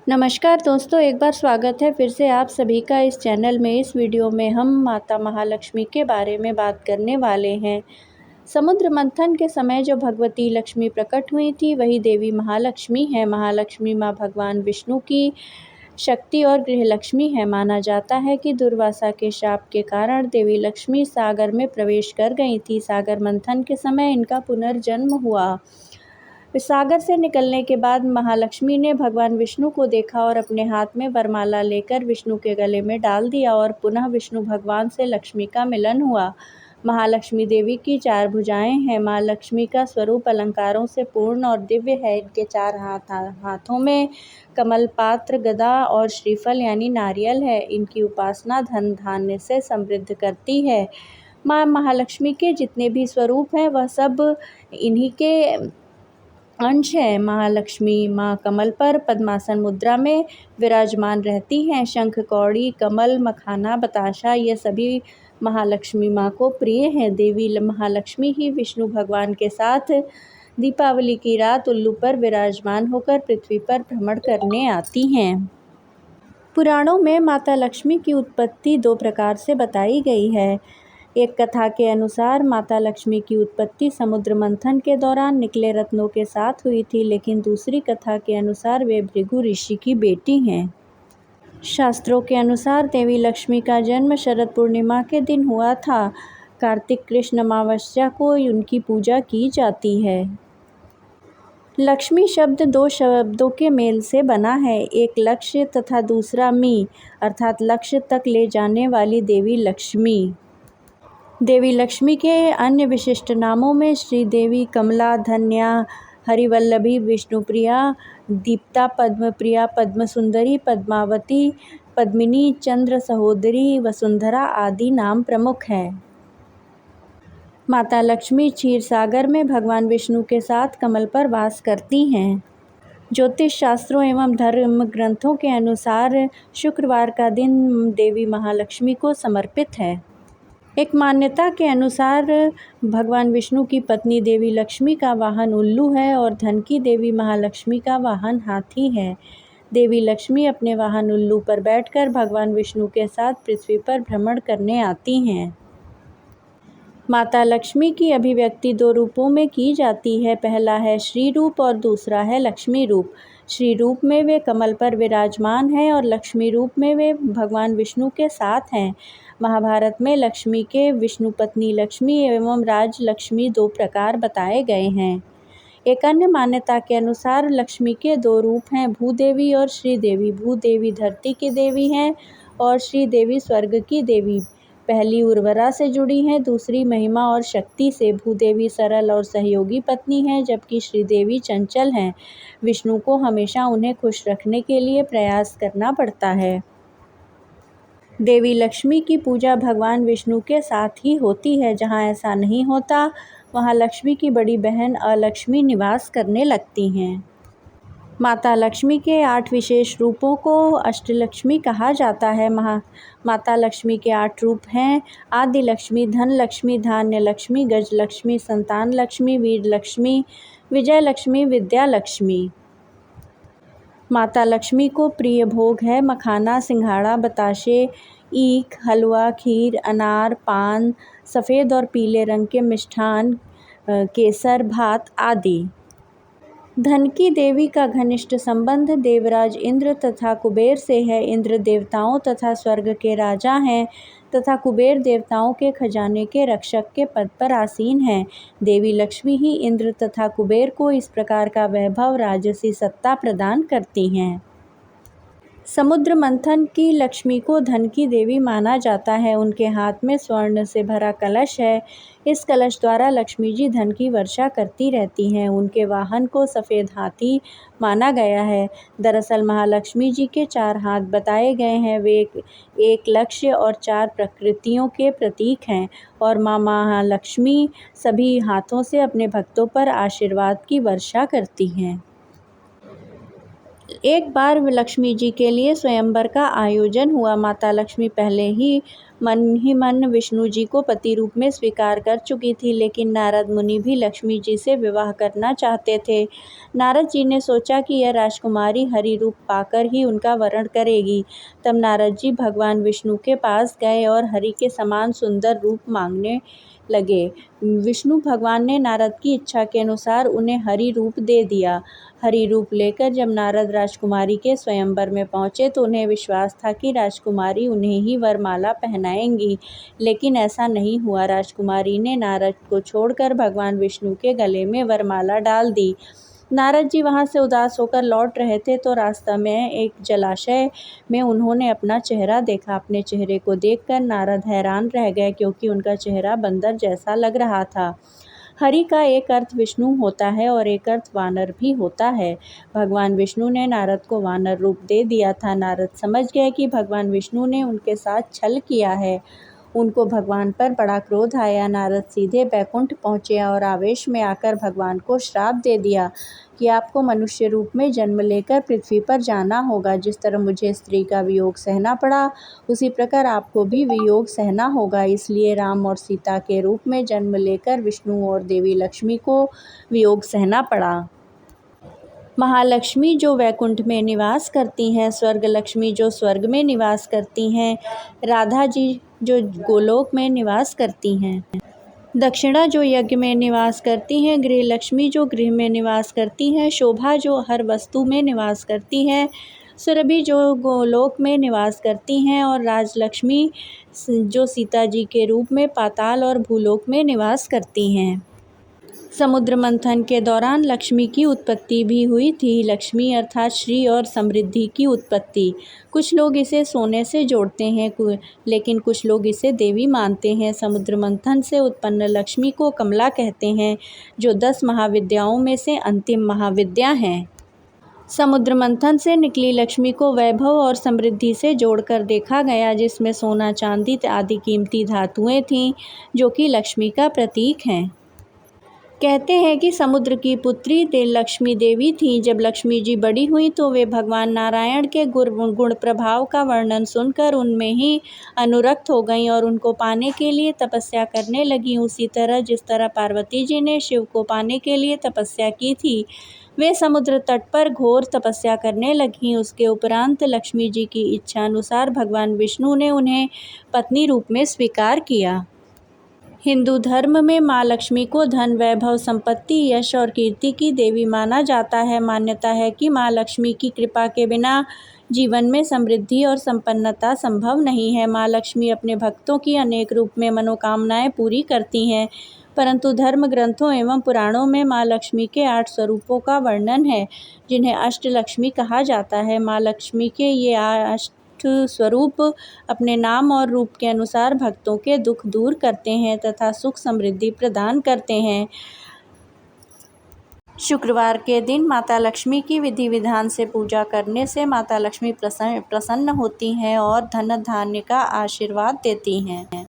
नमस्कार दोस्तों, एक बार स्वागत है फिर से आप सभी का इस चैनल में। इस वीडियो में हम माता महालक्ष्मी के बारे में बात करने वाले हैं। समुद्र मंथन के समय जो भगवती लक्ष्मी प्रकट हुई थी वही देवी महालक्ष्मी है। महालक्ष्मी माँ भगवान विष्णु की शक्ति और गृहलक्ष्मी है। माना जाता है कि दुर्वासा के शाप के कारण देवी लक्ष्मी सागर में प्रवेश कर गई थी। सागर मंथन के समय इनका पुनर्जन्म हुआ। सागर से निकलने के बाद महालक्ष्मी ने भगवान विष्णु को देखा और अपने हाथ में वरमाला लेकर विष्णु के गले में डाल दिया और पुनः विष्णु भगवान से लक्ष्मी का मिलन हुआ। महालक्ष्मी देवी की 4 भुजाएं हैं। माँ लक्ष्मी का स्वरूप अलंकारों से पूर्ण और दिव्य है। इनके 4 हाथों में कमल पात्र, गदा और श्रीफल यानी नारियल है। इनकी उपासना धन धान्य से समृद्ध करती है। माँ महालक्ष्मी के जितने भी स्वरूप हैं वह सब इन्हीं के अंश है। महालक्ष्मी माँ कमल पर पद्मासन मुद्रा में विराजमान रहती हैं। शंख, कौड़ी, कमल, मखाना, बताशा ये सभी महालक्ष्मी माँ को प्रिय हैं। देवी महालक्ष्मी ही विष्णु भगवान के साथ दीपावली की रात उल्लू पर विराजमान होकर पृथ्वी पर भ्रमण करने आती हैं। पुराणों में माता लक्ष्मी की उत्पत्ति 2 प्रकार से बताई गई है। एक कथा के अनुसार माता लक्ष्मी की उत्पत्ति समुद्र मंथन के दौरान निकले रत्नों के साथ हुई थी, लेकिन दूसरी कथा के अनुसार वे भृगु ऋषि की बेटी हैं। शास्त्रों के अनुसार देवी लक्ष्मी का जन्म शरद पूर्णिमा के दिन हुआ था। कार्तिक कृष्ण अमावस्या को उनकी पूजा की जाती है। लक्ष्मी शब्द 2 शब्दों के मेल से बना है, एक लक्ष्य तथा दूसरा मी अर्थात लक्ष्य तक ले जाने वाली देवी लक्ष्मी। देवी लक्ष्मी के अन्य विशिष्ट नामों में श्रीदेवी, कमला, धन्या, हरिवल्लभी, विष्णुप्रिया, दीप्ता, पद्मप्रिया, पद्मसुंदरी, पद्मावती, पद्मिनी, चंद्र सहोदरी, वसुंधरा आदि नाम प्रमुख हैं। माता लक्ष्मी क्षीर सागर में भगवान विष्णु के साथ कमल पर वास करती हैं। ज्योतिष शास्त्रों एवं धर्म ग्रंथों के अनुसार शुक्रवार का दिन देवी महालक्ष्मी को समर्पित है। एक मान्यता के अनुसार भगवान विष्णु की पत्नी देवी लक्ष्मी का वाहन उल्लू है और धन की देवी महालक्ष्मी का वाहन हाथी है। देवी लक्ष्मी अपने वाहन उल्लू पर बैठकर भगवान विष्णु के साथ पृथ्वी पर भ्रमण करने आती हैं। माता लक्ष्मी की अभिव्यक्ति 2 रूपों में की जाती है। पहला है श्री रूप और दूसरा है लक्ष्मी रूप। श्री रूप में वे कमल पर विराजमान हैं और लक्ष्मी रूप में वे भगवान विष्णु के साथ हैं। महाभारत में लक्ष्मी के विष्णु पत्नी लक्ष्मी एवं राज लक्ष्मी 2 प्रकार बताए गए हैं। एक अन्य मान्यता के अनुसार लक्ष्मी के 2 रूप हैं, भूदेवी और श्रीदेवी। भूदेवी धरती की देवी हैं और श्रीदेवी स्वर्ग की देवी। पहली उर्वरा से जुड़ी हैं, दूसरी महिमा और शक्ति से। भूदेवी सरल और सहयोगी पत्नी हैं, जबकि श्रीदेवी चंचल हैं। विष्णु को हमेशा उन्हें खुश रखने के लिए प्रयास करना पड़ता है। देवी लक्ष्मी की पूजा भगवान विष्णु के साथ ही होती है। जहाँ ऐसा नहीं होता वहाँ लक्ष्मी की बड़ी बहन अलक्ष्मी निवास करने लगती हैं। माता लक्ष्मी के 8 विशेष रूपों को अष्टलक्ष्मी कहा जाता है। माता लक्ष्मी के 8 रूप हैं: आदि लक्ष्मी, धन लक्ष्मी, धान्य लक्ष्मी, गज लक्ष्मी, संतान लक्ष्मी, वीर लक्ष्मी, विजय लक्ष्मी, विद्या लक्ष्मी। माता लक्ष्मी को प्रिय भोग है मखाना, सिंघाड़ा, बताशे, ईख, हलवा, खीर, अनार, पान, सफ़ेद और पीले रंग के मिष्ठान, केसर, भात आदि। धन की देवी का घनिष्ठ संबंध देवराज इंद्र तथा कुबेर से है। इंद्र देवताओं तथा स्वर्ग के राजा हैं तथा कुबेर देवताओं के खजाने के रक्षक के पद पर आसीन हैं। देवी लक्ष्मी ही इंद्र तथा कुबेर को इस प्रकार का वैभव, राजसी सत्ता प्रदान करती हैं। समुद्र मंथन की लक्ष्मी को धन की देवी माना जाता है। उनके हाथ में स्वर्ण से भरा कलश है। इस कलश द्वारा लक्ष्मी जी धन की वर्षा करती रहती हैं। उनके वाहन को सफ़ेद हाथी माना गया है। दरअसल महालक्ष्मी जी के 4 हाथ बताए गए हैं। वे एक लक्ष्य और 4 प्रकृतियों के प्रतीक हैं और माँ महालक्ष्मी सभी हाथों से अपने भक्तों पर आशीर्वाद की वर्षा करती हैं। एक बार लक्ष्मी जी के लिए स्वयंवर का आयोजन हुआ। माता लक्ष्मी पहले ही मन ही मन विष्णु जी को पति रूप में स्वीकार कर चुकी थी, लेकिन नारद मुनि भी लक्ष्मी जी से विवाह करना चाहते थे। नारद जी ने सोचा कि यह राजकुमारी हरि रूप पाकर ही उनका वरण करेगी। तब नारद जी भगवान विष्णु के पास गए और हरि के समान सुंदर रूप मांगने लगे। विष्णु भगवान ने नारद की इच्छा के अनुसार उन्हें हरि रूप दे दिया। हरि रूप लेकर जब नारद राजकुमारी के स्वयंवर में पहुँचे तो उन्हें विश्वास था कि राजकुमारी उन्हें ही वरमाला पहनाएंगी, लेकिन ऐसा नहीं हुआ। राजकुमारी ने नारद को छोड़कर भगवान विष्णु के गले में वरमाला डाल दी। नारद जी वहाँ से उदास होकर लौट रहे थे तो रास्ता में एक जलाशय में उन्होंने अपना चेहरा देखा। अपने चेहरे को देखकर नारद हैरान रह गए, क्योंकि उनका चेहरा बंदर जैसा लग रहा था। हरि का एक अर्थ विष्णु होता है और एक अर्थ वानर भी होता है। भगवान विष्णु ने नारद को वानर रूप दे दिया था। नारद समझ गए कि भगवान विष्णु ने उनके साथ छल किया है। उनको भगवान पर बड़ा क्रोध आया। नारद सीधे बैकुंठ पहुँचे और आवेश में आकर भगवान को श्राप दे दिया कि आपको मनुष्य रूप में जन्म लेकर पृथ्वी पर जाना होगा। जिस तरह मुझे स्त्री का वियोग सहना पड़ा, उसी प्रकार आपको भी वियोग सहना होगा। इसलिए राम और सीता के रूप में जन्म लेकर विष्णु और देवी लक्ष्मी को वियोग सहना पड़ा। महालक्ष्मी जो वैकुंठ में निवास करती हैं, स्वर्ग लक्ष्मी जो स्वर्ग में निवास करती हैं, राधा जी जो गोलोक में निवास करती हैं, दक्षिणा जो यज्ञ में निवास करती हैं, गृह लक्ष्मी जो गृह में निवास करती हैं, शोभा जो हर वस्तु में निवास करती हैं, सुरभि जो गोलोक में निवास करती हैं और राजलक्ष्मी जो सीता जी के रूप में पाताल और भूलोक में निवास करती हैं। समुद्र मंथन के दौरान लक्ष्मी की उत्पत्ति भी हुई थी। लक्ष्मी अर्थात श्री और समृद्धि की उत्पत्ति। कुछ लोग इसे सोने से जोड़ते हैं, लेकिन कुछ लोग इसे देवी मानते हैं। समुद्र मंथन से उत्पन्न लक्ष्मी को कमला कहते हैं, जो 10 महाविद्याओं में से अंतिम महाविद्या हैं। समुद्र मंथन से निकली लक्ष्मी को वैभव और समृद्धि से जोड़कर देखा गया, जिसमें सोना, चांदी आदि कीमती धातुएं थीं, जो कि लक्ष्मी का प्रतीक हैं। कहते हैं कि समुद्र की पुत्री लक्ष्मी देवी थी। जब लक्ष्मी जी बड़ी हुई तो वे भगवान नारायण के गुण प्रभाव का वर्णन सुनकर उनमें ही अनुरक्त हो गईं और उनको पाने के लिए तपस्या करने लगीं। उसी तरह जिस तरह पार्वती जी ने शिव को पाने के लिए तपस्या की थी, वे समुद्र तट पर घोर तपस्या करने लगीं। उसके उपरांत लक्ष्मी जी की इच्छा अनुसार भगवान विष्णु ने उन्हें पत्नी रूप में स्वीकार किया। हिंदू धर्म में माँ लक्ष्मी को धन, वैभव, संपत्ति, यश और कीर्ति की देवी माना जाता है। मान्यता है कि माँ लक्ष्मी की कृपा के बिना जीवन में समृद्धि और संपन्नता संभव नहीं है। माँ लक्ष्मी अपने भक्तों की अनेक रूप में मनोकामनाएं पूरी करती हैं, परंतु धर्म ग्रंथों एवं पुराणों में माँ लक्ष्मी के 8 स्वरूपों का वर्णन है, जिन्हें अष्टलक्ष्मी कहा जाता है। माँ लक्ष्मी के ये स्वरूप अपने नाम और रूप के अनुसार भक्तों के दुख दूर करते हैं तथा सुख समृद्धि प्रदान करते हैं। शुक्रवार के दिन माता लक्ष्मी की विधि विधान से पूजा करने से माता लक्ष्मी प्रसन्न होती हैं और धन धान्य का आशीर्वाद देती हैं।